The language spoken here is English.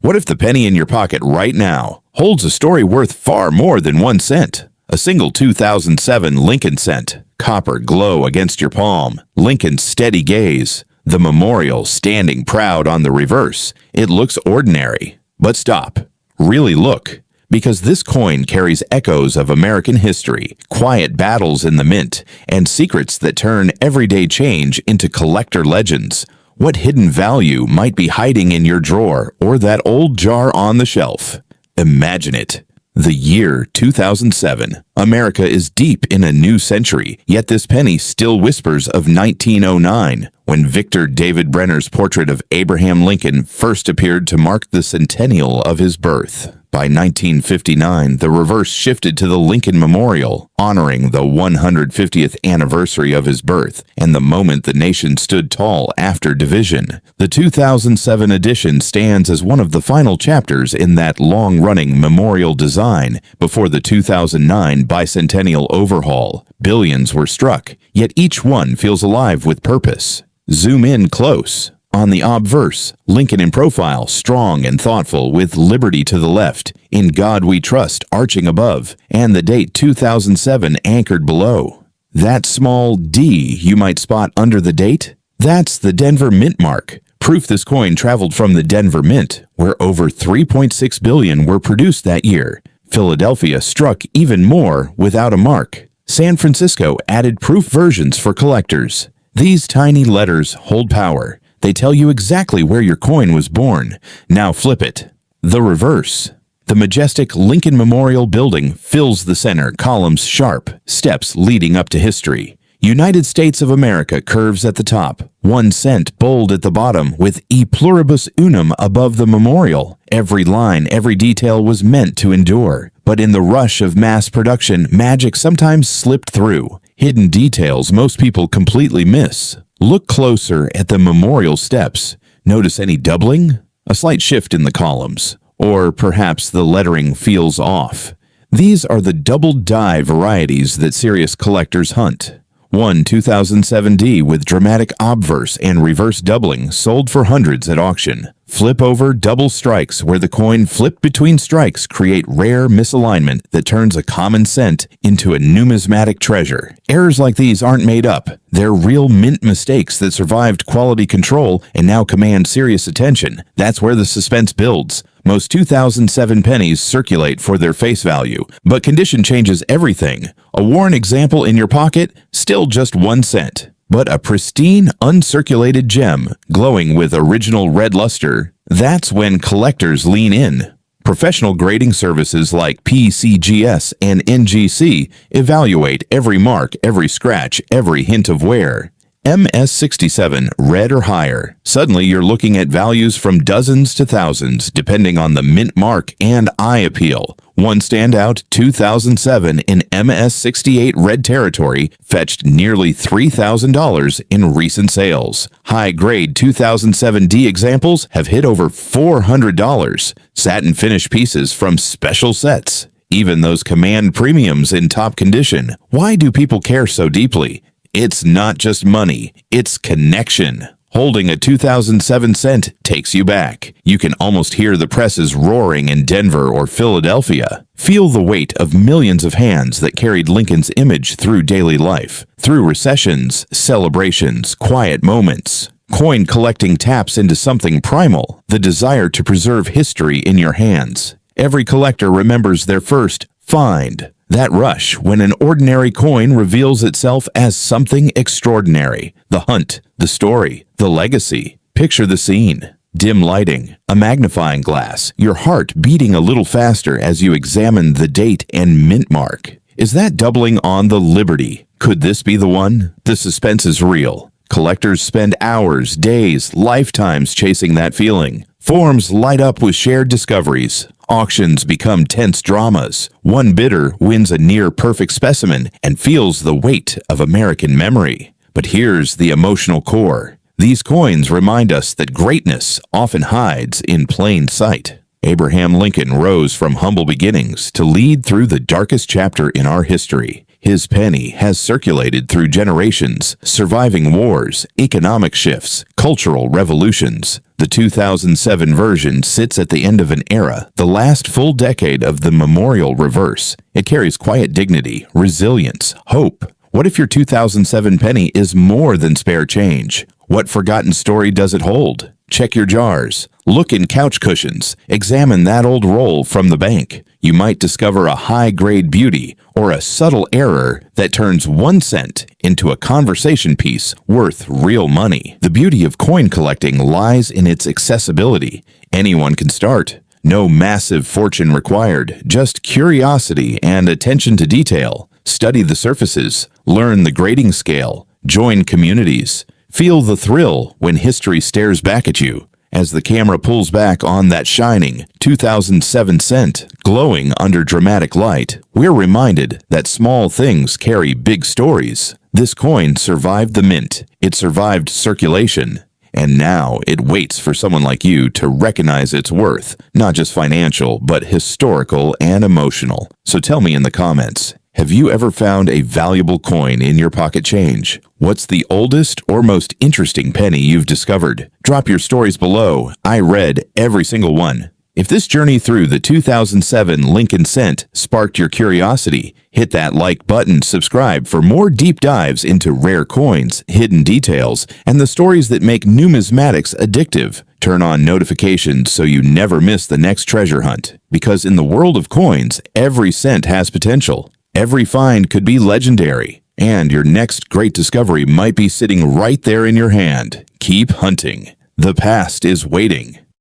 What if the penny in your pocket right now holds a story worth far more than 1 cent? A single 2007 Lincoln cent, copper glow against your palm, Lincoln's steady gaze, the memorial standing proud on the reverse. It looks ordinary. But stop. Really look. Because this coin carries echoes of American history, quiet battles in the mint, and secrets that turn everyday change into collector legends. What hidden value might be hiding in your drawer or that old jar on the shelf? Imagine it. The year 2007. America is deep in a new century, yet this penny still whispers of 1909, when Victor David Brenner's portrait of Abraham Lincoln first appeared to mark the centennial of his birth. By 1959, the reverse shifted to the Lincoln Memorial, honoring the 150th anniversary of his birth and the moment the nation stood tall after division. The 2007 edition stands as one of the final chapters in that long-running memorial design before the 2009 bicentennial overhaul. Billions were struck, yet each one feels alive with purpose. Zoom in close. On the obverse, Lincoln in profile, strong and thoughtful, with liberty to the left, in God we trust arching above, and the date 2007 anchored below. That small D you might spot under the date? That's the Denver Mint mark, proof this coin traveled from the Denver Mint, where over 3.6 billion were produced that year. Philadelphia struck even more without a mark. San Francisco added proof versions for collectors. These tiny letters hold power. They tell you exactly where your coin was born. Now flip it. The reverse. The majestic Lincoln Memorial Building fills the center, columns sharp, steps leading up to history. United States of America curves at the top, 1 cent bold at the bottom with E pluribus unum above the memorial. Every line, every detail was meant to endure. But in the rush of mass production, magic sometimes slipped through. Hidden details most people completely miss. Look closer at the memorial steps. Notice any doubling? A slight shift in the columns. Or perhaps the lettering feels off. These are the double die varieties that serious collectors hunt. One 2007D with dramatic obverse and reverse doubling sold for hundreds at auction. Flip over double strikes where the coin flipped between strikes create rare misalignment that turns a common cent into a numismatic treasure. Errors like these aren't made up. They're real mint mistakes that survived quality control and now command serious attention. That's where the suspense builds. Most 2007 pennies circulate for their face value, but condition changes everything. A worn example in your pocket, still just 1 cent. But a pristine, uncirculated gem, glowing with original red luster, that's when collectors lean in. Professional grading services like PCGS and NGC evaluate every mark, every scratch, every hint of wear. MS67, red or higher. Suddenly you're looking at values from dozens to thousands, depending on the mint mark and eye appeal. One standout, 2007 in MS68 red territory, fetched nearly $3,000 in recent sales. High-grade 2007D examples have hit over $400. Satin finish pieces from special sets. Even those command premiums in top condition. Why do people care so deeply? It's not just money, it's connection. Holding a 2007 cent takes you back. You can almost hear the presses roaring in Denver or Philadelphia. Feel the weight of millions of hands that carried Lincoln's image through daily life, through recessions, celebrations, quiet moments. Coin collecting taps into something primal, the desire to preserve history in your hands. Every collector remembers their first find. That rush when an ordinary coin reveals itself as something extraordinary. The hunt, the story, the legacy. Picture the scene. Dim lighting, a magnifying glass, your heart beating a little faster as you examine the date and mint mark. Is that doubling on the Liberty? Could this be the one? The suspense is real. Collectors spend hours, days, lifetimes chasing that feeling. Forums light up with shared discoveries. Auctions become tense dramas. One bidder wins a near-perfect specimen and feels the weight of American memory. But here's the emotional core. These coins remind us that greatness often hides in plain sight. Abraham Lincoln rose from humble beginnings to lead through the darkest chapter in our history. His penny has circulated through generations, surviving wars, economic shifts, cultural revolutions. The 2007 version sits at the end of an era, the last full decade of the memorial reverse. It carries quiet dignity, resilience, hope. What if your 2007 penny is more than spare change? What forgotten story does it hold? Check your jars. Look in couch cushions. Examine that old roll from the bank. You might discover a high-grade beauty or a subtle error that turns 1 cent into a conversation piece worth real money. The beauty of coin collecting lies in its accessibility. Anyone can start. No massive fortune required, just curiosity and attention to detail. Study the surfaces, learn the grading scale, join communities. Feel the thrill when history stares back at you. As the camera pulls back on that shining 2007 cent, glowing under dramatic light, we're reminded that small things carry big stories. This coin survived the mint, it survived circulation, and now it waits for someone like you to recognize its worth, not just financial, but historical and emotional. So tell me in the comments, have you ever found a valuable coin in your pocket change? What's the oldest or most interesting penny you've discovered? Drop your stories below. I read every single one. If this journey through the 2007 Lincoln Cent sparked your curiosity, hit that like button, subscribe for more deep dives into rare coins, hidden details, and the stories that make numismatics addictive. Turn on notifications so you never miss the next treasure hunt. Because in the world of coins, every cent has potential. Every find could be legendary, and your next great discovery might be sitting right there in your hand. Keep hunting. The past is waiting.